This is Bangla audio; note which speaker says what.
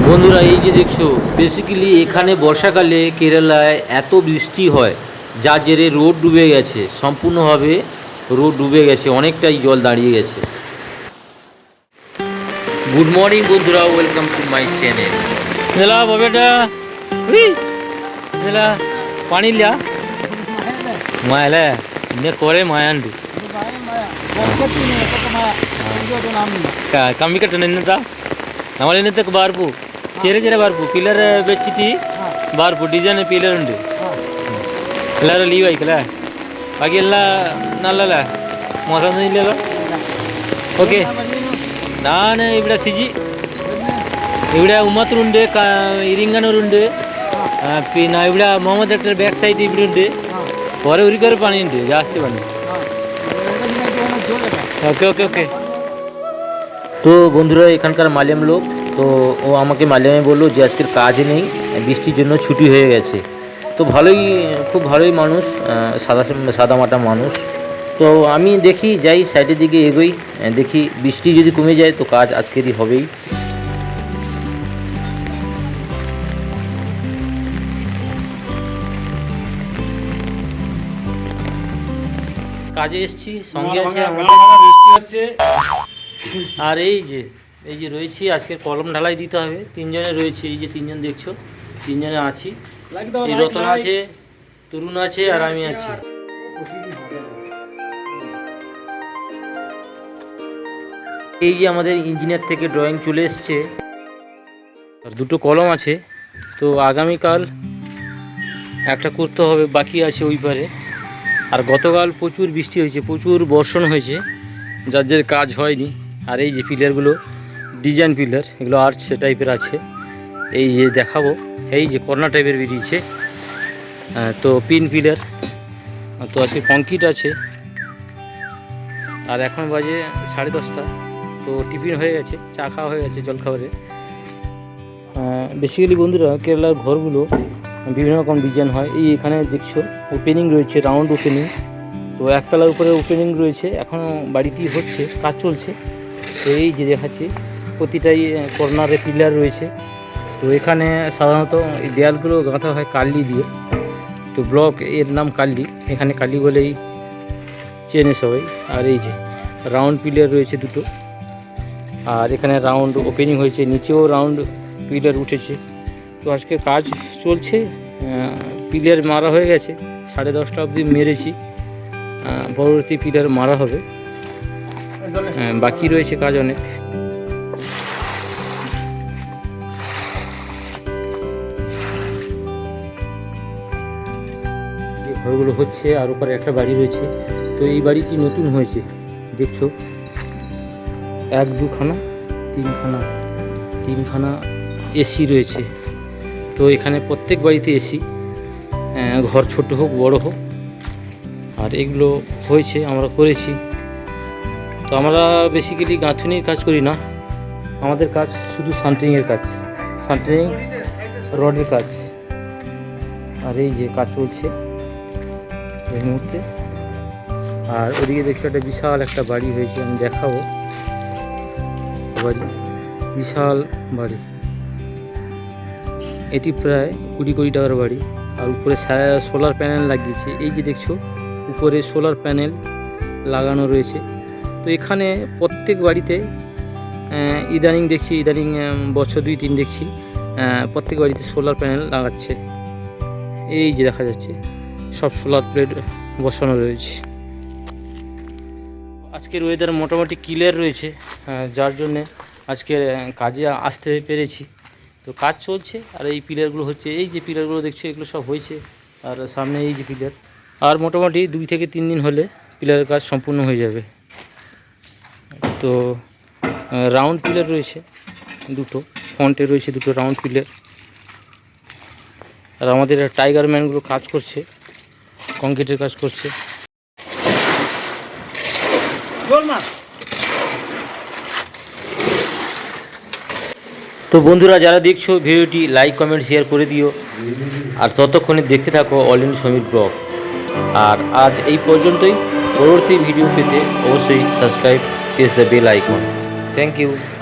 Speaker 1: বন্ধুরা এই যে দেখছো, বেসিক্যালি এখানে বর্ষাকালে কেরালায় এত বৃষ্টি হয় যার জেরে রোড ডুবে গেছে, সম্পূর্ণভাবে রোড ডুবে গেছে, অনেকটাই জল দাঁড়িয়ে গেছে। গুড মর্নিং বন্ধুরা, ওয়েলকাম টু মাই চ্যানেল। নেলা বাবেটা নেলা পানি লিয়া মায়ালে নে করে মায়ান্ডু కమ్మి కట్ట నిన్నట നമ്മൾ ഇന്നത്തെ ബാർപ്പു ചെറിയ ചെറിയ ബാർപ്പു പില്ലർ വെച്ചിട്ട് ബാർപ്പു ഡിസൈൻ പില്ലർ ഉണ്ട്. എല്ലാവരും ലീവ് ആയിക്കല്ലേ? ബാക്കി എല്ലാം നല്ലല്ലേ? മോശമൊന്നും ഇല്ലല്ലോ? ഓക്കെ. ഞാൻ ഇവിടെ സിജി, ഇവിടെ ഉമ്മത്തൂരുണ്ട്, ഇരിങ്ങനൂരുണ്ട്, പിന്നെ ഇവിടെ മുഹമ്മദ് ഡോക്ടർ ബാക്ക് സൈഡ് ഇവിടെ ഉണ്ട്. കുറെ ഒരുക്കൊരു പണിയുണ്ട്, ജാസ്തി പണി. ওকে ওকে ওকে। তো বন্ধুরা এখানকার মালিয়াম লোক, তো ও আমাকে মালিয়ামে বললো যে আজকের কাজ নেই, বৃষ্টির জন্য ছুটি হয়ে গেছে। তো ভালোই, খুব ভালোই মানুষ, সাদা মাটা মানুষ। তো আমি দেখি যাই সাইডের দিকে এগোই, দেখি বৃষ্টি যদি কমে যায় তো কাজ আজকেরই হবেই। কাজে এসছি, সঙ্গে আছে বৃষ্টি হচ্ছে। আর এই যে রয়েছি, আজকের কলম ঢালাই দিতে হবে। তিনজনে রয়েছে, এই যে তিনজন দেখছো, তিনজনে আছি। এই রতন আছে, তরুণ আছে, আর আমি আছি। এই যে আমাদের ইঞ্জিনিয়ার থেকে ড্রয়িং চলে এসছে, আর দুটো কলম আছে। তো আগামীকাল একটা করতে হবে, বাকি আছে ওই পারে। আর গতকাল প্রচুর বৃষ্টি হয়েছে, প্রচুর বর্ষণ হয়েছে, যার যে কাজ হয়নি। আর এই যে পিলারগুলো ডিজাইন পিলার, এগুলো আর্চ টাইপের আছে। এই যে দেখাবো, এই যে কর্নার টাইপের বেরিয়েছে, তো পিন পিলার। তো আজকে কংক্রিট আছে। আর এখন বাজে 10:30। তো টিফিন হয়ে গেছে, চা খাওয়া হয়ে গেছে, জল খাবারে। বেসিক্যালি বন্ধুরা কেরালার ঘরগুলো বিভিন্ন রকম ডিজাইন হয়। এই এখানে দেখছো ওপেনিং রয়েছে, রাউন্ড ওপেনিং। তো একতলার উপরে ওপেনিং রয়েছে, এখনও বাড়িটি হচ্ছে, কাজ চলছে। তো এই যে দেখাচ্ছি, প্রতিটাই কর্নারে পিলার রয়েছে। তো এখানে সাধারণত এই দেয়ালগুলো গাঁথা হয় কালি দিয়ে। তো ব্লক এর নাম কালি, এখানে কালি বলেই চেনে সবাই। আর এই যে রাউন্ড পিলার রয়েছে দুটো, আর এখানে রাউন্ড ওপেনিং হয়েছে, নিচেও রাউন্ড পিলার উঠেছে। তো আজকে কাজ চলছে, পিলার মারা হয়ে গেছে, 10:30 অবধি মেরেছি। পরবর্তী পিলার মারা হবে, বাকি রয়েছে কাজ অনেক। এই ঘরগুলো হচ্ছে, আর উপরে একটা বাড়ি রয়েছে। তো এই বাড়িটি নতুন হয়েছে, দেখছো 1 2 খানা 3 খানা এসি রয়েছে। তো এখানে প্রত্যেক বাড়িতে এসি, ঘর ছোট হোক বড় হোক। আর এগুলো হয়েছে, আমরা করেছি। তো আমরা বেসিক্যালি গাঁথুনির কাজ করি না, আমাদের কাজ শুধু সান্ট্রিংয়ের কাজ, সান্ট্রিং রডের কাজ। আর এই যে কাজ চলছে এই মুহূর্তে। আর ওদিকে দেখছো একটা বিশাল একটা বাড়ি হয়েছে, আমি দেখাবো। বাড়ি বিশাল বাড়ি, এটি প্রায় 20 কোটি টাকার বাড়ি। আর উপরে সোলার প্যানেল লাগিয়েছে, এই যে দেখছো উপরে সোলার প্যানেল লাগানো রয়েছে। তো এখানে প্রত্যেক বাড়িতে ইদানিং দেখছি, বছর 2-3 দেখছি প্রত্যেক বাড়িতে সোলার প্যানেল লাগাচ্ছে। এই যে দেখা যাচ্ছে সব সোলার প্লেট বসানো রয়েছে। আজকের ওয়েদার মোটামুটি ক্লিয়ার রয়েছে, যার জন্যে আজকের কাজে আসতে পেরেছি। তো কাজ চলছে, আর এই পিলারগুলো হচ্ছে, এই যে পিলারগুলো দেখছো এগুলো সব হয়েছে। আর সামনে এই যে পিলার, আর মোটামুটি 2 থেকে 3 দিন হলে পিলারের কাজ সম্পূর্ণ হয়ে যাবে। তো রাউন্ড পিলার রয়েছে দুটো, ফ্রন্টে রয়েছে দুটো রাউন্ড পিলার। আর আমাদের টাইগার ম্যানগুলো কাজ করছে, কংক্রিটের কাজ করছে। তো বন্ধুরা যারা দেখছো ভিডিওটি লাইক কমেন্ট শেয়ার করে দিও। আর ততক্ষণে দেখতে থাকো অল ইন সমীর ব্লগ। আর আজ এই পর্যন্তই। পরবর্তী ভিডিও পেতে অবশ্যই subscribe press the bell icon. Thank you.